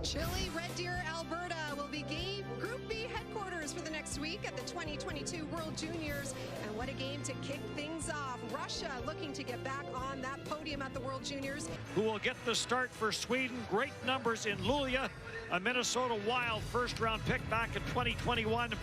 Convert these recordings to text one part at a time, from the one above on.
Chilly Red Deer, Alberta will be Group B headquarters for the next week at the 2022 World Juniors. And what a game to kick things off. Russia looking to get back on that podium at the World Juniors. Who will get the start for Sweden? Great numbers in Luleå, a Minnesota Wild first-round pick back in 2021.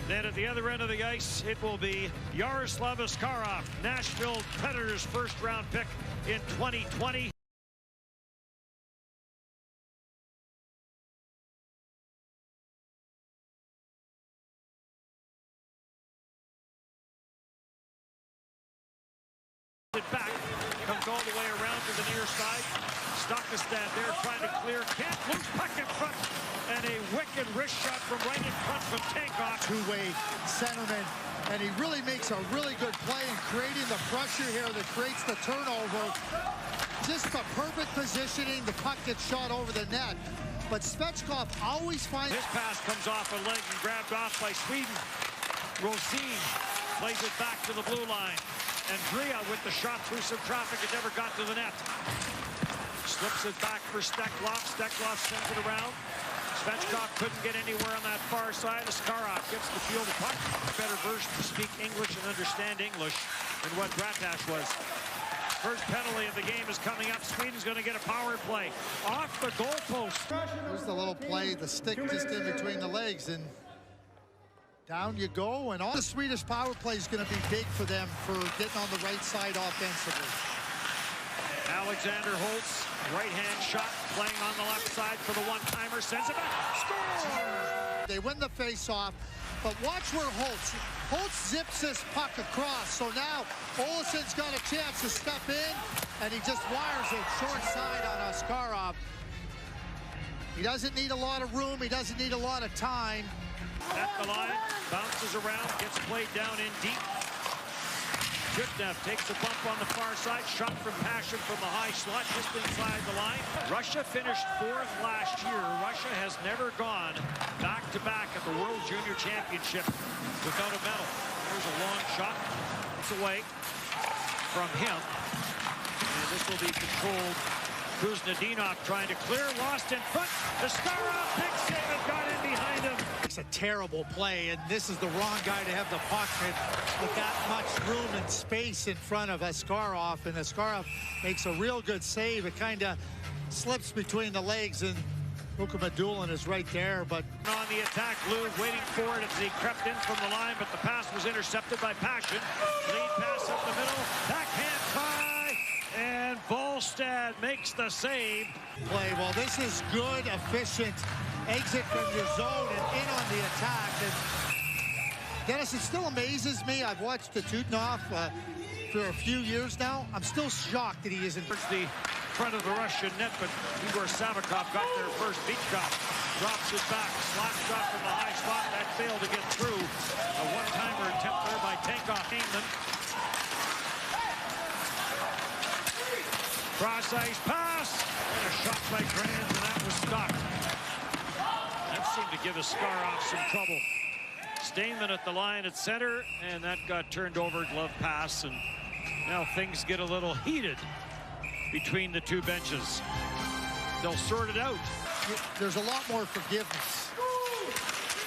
Then at the other end of the ice, it will be Yaroslav Askarov, Nashville Predators first-round pick in 2020. Back, comes all the way around to the near side. Stockestad there trying to clear, can't lose puck in front, and a wicked wrist shot from right in front from Takeoff. Two-way centerman, and he really makes a really good play in creating the pressure here that creates the turnover. Just the perfect positioning, the puck gets shot over the net. But Svechkov always finds... His pass comes off a leg and grabbed off by Sweden. Rosine plays it back to the blue line. And Drea with the shot through some traffic, it never got to the net. Slips it back for Steklov. Steklov sends it around. Svechkov couldn't get anywhere on that far side. Askarov gets the field of puck. Better version to speak English and understand English than what Bratash was. First penalty of the game is coming up. Sweden's going to get a power play off the goalpost. There's the little play, the stick just in between the legs, and down you go, and all the Swedish power play is going to be big for them for getting on the right side offensively. Alexander Holtz, right-hand shot, playing on the left side for the one-timer, sends it back, score! They win the face-off, but watch where Holtz zips this puck across, so now Olsson's got a chance to step in, and he just wires it short side on Askarov. He doesn't need a lot of room, he doesn't need a lot of time. At the line, bounces around, gets played down in deep. Jutnev takes a bump on the far side, shot from Passion from the high slot, just inside the line. Russia finished 4th last year. Russia has never gone back-to-back at the World Junior Championship without a medal. There's a long shot. It's away from him. And this will be controlled. Kuznetsov trying to clear, lost in front. Askarov, big save, and got in behind him. It's a terrible play, and this is the wrong guy to have the puck with that much room and space in front of Askarov, and Askarov makes a real good save. It kind of slips between the legs, and Rukamadulin is right there, but... On the attack, Lou waiting for it as he crept in from the line, but the pass was intercepted by Passion. Lead pass up the middle, backhand try, and Volstad makes the save. Play, well, this is good, efficient exit from your zone and in on the attack. And Dennis, it still amazes me. I've watched the Tutenov for a few years now. I'm still shocked that he isn't. Towards the front of the Russian net, but Igor Savakov got there first. Beach shot, drops it back, slot shot from the high slot. That failed to get through. A one-timer attempt there by Takeoff Heyman. Cross ice pass, and a shot by Grant, and that was stopped. That seemed to give Askarov some trouble. Steinman at the line at center, and that got turned over, glove pass, and now things get a little heated between the two benches. They'll sort it out. There's a lot more forgiveness.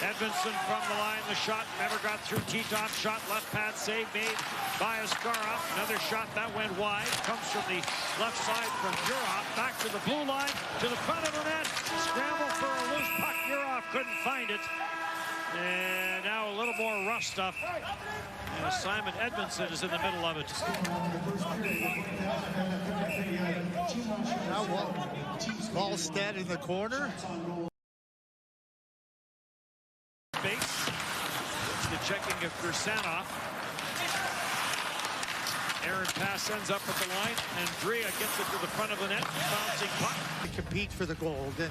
Edmondson from the line, the shot never got through. Titov shot, left pad save made by Askarov. Another shot that went wide, comes from the left side from Yurov, back to the blue line, to the front of the net. Scramble for a loose puck, Yurov couldn't find it. And now a little more rough stuff. And Simon Edmondson is in the middle of it. Now Volstad in the corner. Base. The checking of Kursanov. Aaron pass ends up at the line, and Drea gets it to the front of the net, bouncing puck. They compete for the gold, and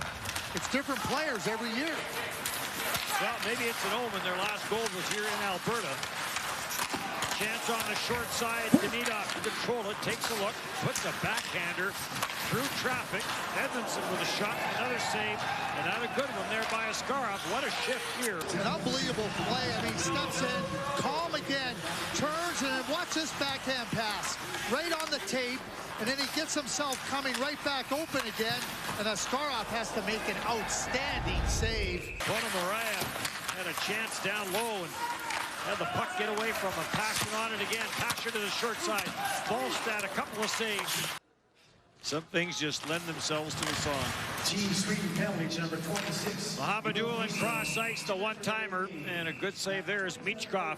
it's different players every year. Well, maybe it's an omen. Their last goal was here in Alberta. Chance on the short side. Danita to control it. Takes a look. Puts a backhander through traffic. Edmondson with a shot. Another save. Another good one there by Askarov. What a shift here. It's an unbelievable play. I mean, steps in, calm again, turns, and then watch this backhand pass. Right on the tape. And then he gets himself coming right back open again. And Askarov has to make an outstanding save. Bonamarayan had a chance down low and had the puck get away from him. Passion on it again. Passion to the short side. Ballstat, a couple of saves. Some things just lend themselves to a song. Team Sweden penalty number 26. Mohamedou and cross ice, the one-timer. And a good save there is Michkov.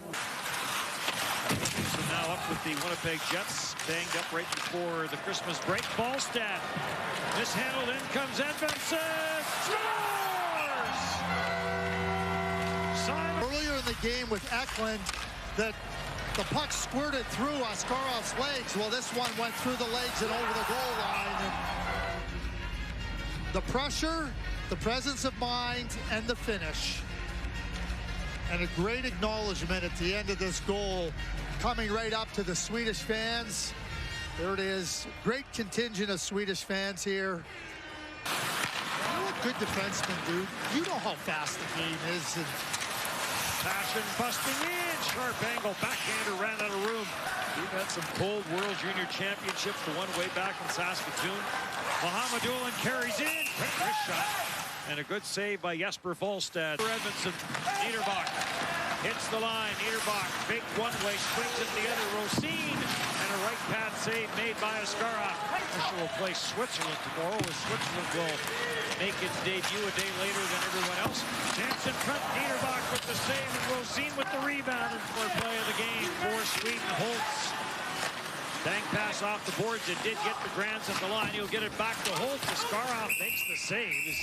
So now up with the Winnipeg Jets, banged up right before the Christmas break. Ballstat, mishandled, in comes Edmondson, scores! Simon. Earlier in the game with Eklund, that the puck squirted through Askarov's legs. Well, this one went through the legs and over the goal line. And the pressure, the presence of mind, and the finish. And a great acknowledgement at the end of this goal, coming right up to the Swedish fans. There it is. Great contingent of Swedish fans here. You're a good defenseman, dude. You know how fast the game is. And Passion busting in. Sharp angle. Backhander ran out of room. We've had some cold World Junior Championships. The one way back in Saskatoon. Mohamedou carries in. Quick wrist shot. And a good save by Jesper Volstad. Edmondson. Niederbach hits the line. Niederbach. Big one-way. Swings it the other. Rosine. And a right pad save made by Askarov. Russia will play Switzerland tomorrow, as Switzerland will make its debut a day later than everyone else. Chance in front. Niederbach with the save. And Rosine with the rebound. And for play of the game for Sweden, Holtz. Bang pass off the boards. It did get the Grands at the line. He'll get it back to Holtz. Askarov makes the save.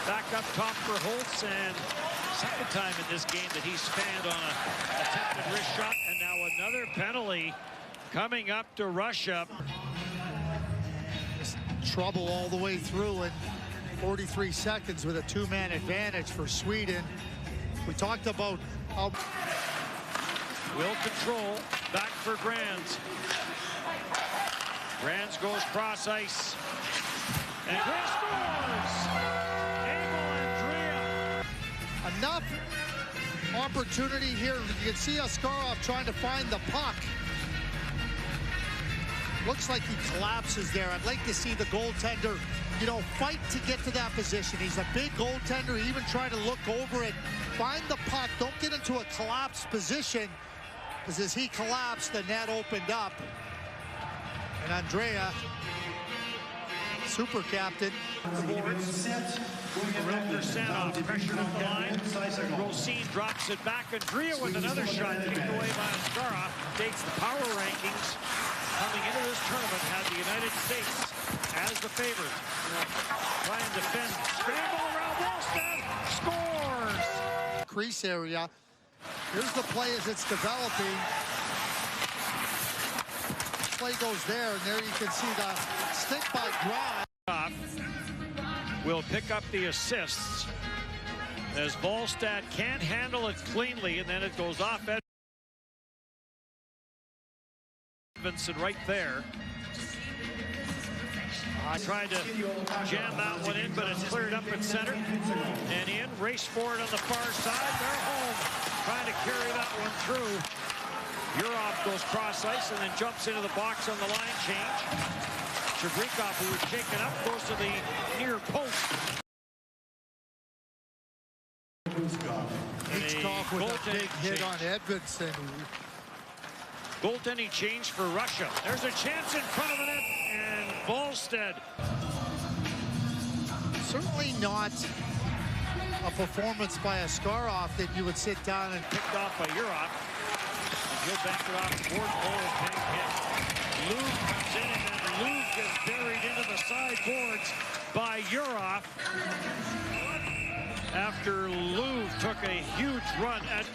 Back up top for Holtz, and second time in this game that he's fanned on an attempted wrist shot. And now another penalty coming up to Russia. trouble all the way through in 43 seconds with a two-man advantage for Sweden. We talked about how... Will control, back for Grands. Grands goes cross ice. And Grands scores! Andrea. Enough opportunity here. You can see Askarov trying to find the puck. Looks like he collapses there. I'd like to see the goaltender, you know, fight to get to that position. He's a big goaltender. He even tried to look over it, find the puck, don't get into a collapsed position, because as he collapsed, the net opened up. And Andrea, super captain. Sanov pressured on the line. Rosine drops it back. Andrea with another shot kicked away by Askarov. Takes the power rankings. Coming into this tournament, had the United States as the favorite. Try and defend. Scramble around Wallstead. Scores! Crease area. Here's the play as it's developing. Play goes there, and there you can see the stick by Grant. Will pick up the assists as Volstad can't handle it cleanly, and then it goes off Edmondson right there. I tried to jam that one in, but it's cleared up at center and in. Race for it on the far side. They're home, trying to carry that one through. Yurov goes cross ice and then jumps into the box on the line change. Shabrikov, who was shaken up, goes to the near post. Hitchcock with a big hit on Edmondson. Goaltending change for Russia. There's a chance in front of the net, and Volstad. Certainly not a performance by Askarov that you would sit down and pick. Picked off by Yurov. He'll back it off the board. Oh, big hit. Louvre comes in, and then Louvre gets buried into the sideboards by Yurov. After Louvre took a huge run at...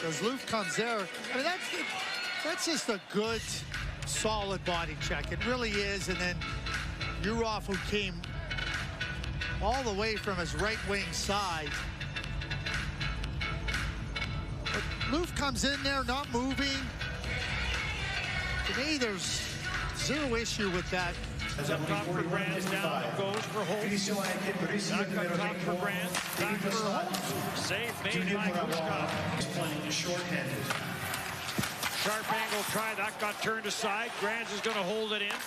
As Louvre comes there, I mean, that's just a good, solid body check. It really is. And then Yurov, who came all the way from his right wing side. But Louvre comes in there, not moving, To me, there's zero issue with that. Up top for Brands, down it goes for Holtz. Back up top for Brands, back for Holtz. Save made by Gushkov. Playing short-handed. Sharp angle try, that got turned aside. Brands is going to hold it in.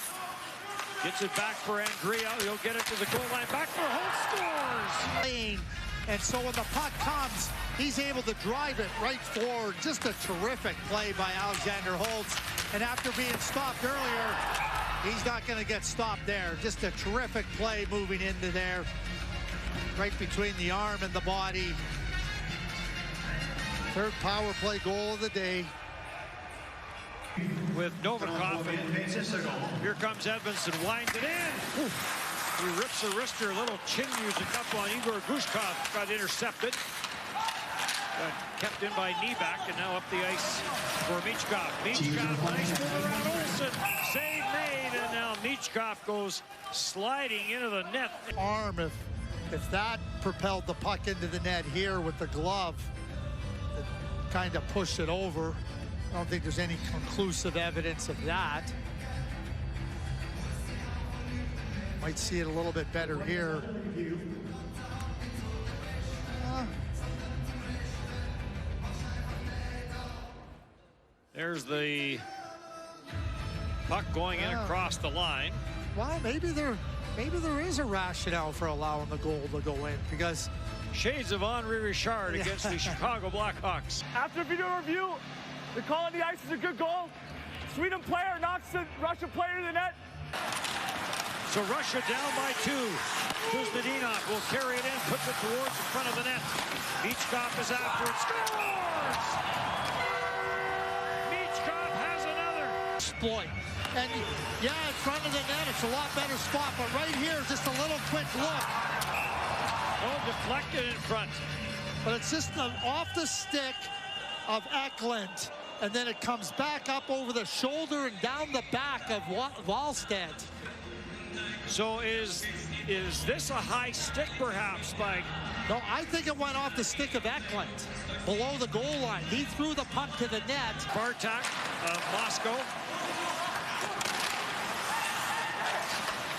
Gets it back for Andrea. He'll get it to the goal line. Back for Holtz, scores! And so when the puck comes, he's able to drive it right forward. Just a terrific play by Alexander Holtz. And after being stopped earlier, he's not going to get stopped there. Just a terrific play moving into there. Right between the arm and the body. Third power play goal of the day. With Novikov, and here comes Edmondson, winds it in. Ooh. He rips a wrister, a little chin music up on Igor Gushkov, got intercepted. Got kept in by Kneeback, and now up the ice for Michkov. Michkov, nice move around Olsen. Save made, and now Michkov goes sliding into the net. Arm, if that propelled the puck into the net here with the glove, it kind of pushed it over. I don't think there's any conclusive evidence of that. Might see it a little bit better here. There's the puck going in across the line. Well, maybe there is a rationale for allowing the goal to go in, because shades of Henri Richard against the Chicago Blackhawks. After video review, the call on the ice is a good goal. Sweden player knocks the Russian player to the net. So Russia down by 2. Kuznetsov will carry it in, puts it towards the front of the net. Michkov is after it, scores! Michkov has another. Exploit. And yeah, in front of the net, it's a lot better spot, but right here, just a little quick look. Oh, deflected in front. But it's just off the stick of Eklund, and then it comes back up over the shoulder and down the back of Wallstedt. So is this a high stick, perhaps, by... No, I think it went off the stick of Eklund, below the goal line. He threw the puck to the net. Bartak of Moscow.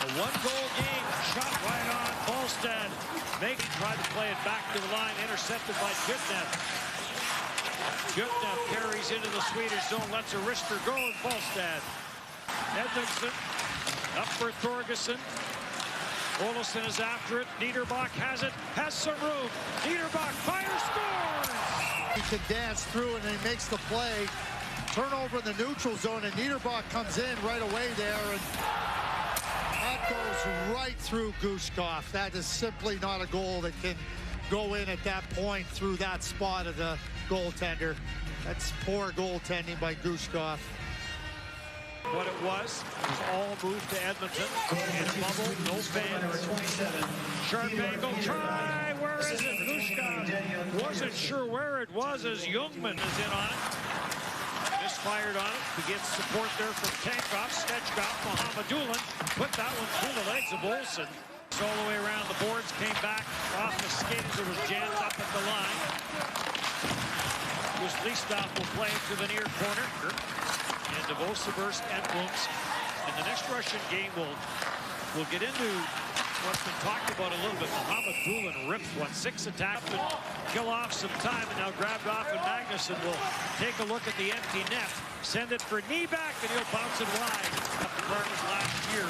A one-goal game, shot right on Wallstedt. Megan tried to play it back to the line, intercepted by Jutnev. Jutnev carries into the Swedish zone, lets a wrister go, and Wallstedt. Edmondson up for Thorgesson. Olsen is after it. Niederbach has it, has some room. Niederbach fires, scores! He can dance through, and he makes the play. Turnover in the neutral zone, and Niederbach comes in right away there, and that goes right through Gushkov. That is simply not a goal that can go in at that point through that spot of the goaltender. That's poor goaltending by Gushkov. What it was all moved to Edmonton. In a bubble, no fans. Sharp angle try. Where is it? Gushkov wasn't sure where it was as Youngman is in on it. Misfired on it. He gets support there from Tankov. Stechkov, Mohamedulin put that one through the legs of Olsen. All the way around the boards, came back off the skate as it was jammed up at the line. Listoff will play it to the near corner. And Devoseverst and Blums. And the next Russian game will get into what's been talked about a little bit. Mohamedulin rips 1-6 attack and kill off some time, and now grabbed off, and Magnuson will take a look at the empty net. Send it for Kneeback, and he'll bounce it wide. Up the Cardinals last year,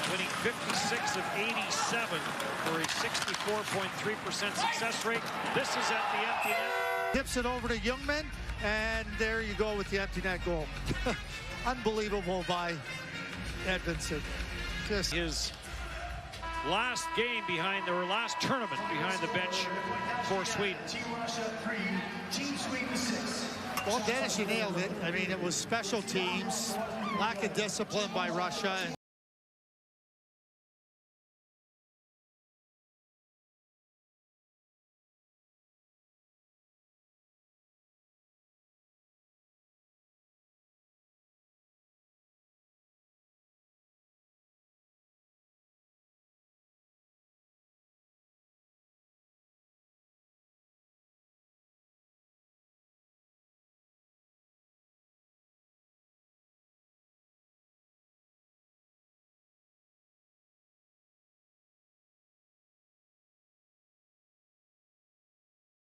winning 56 of 87 for a 64.3% success rate. This is at the empty net. Tips it over to Youngman, and there you go with the empty net goal. Unbelievable by Edmondson. Just his last game behind, or last tournament behind the bench for Sweden. Team Russia 3, Team Sweden 6. Well, Dennis, you nailed it. I mean, it was special teams, lack of discipline by Russia.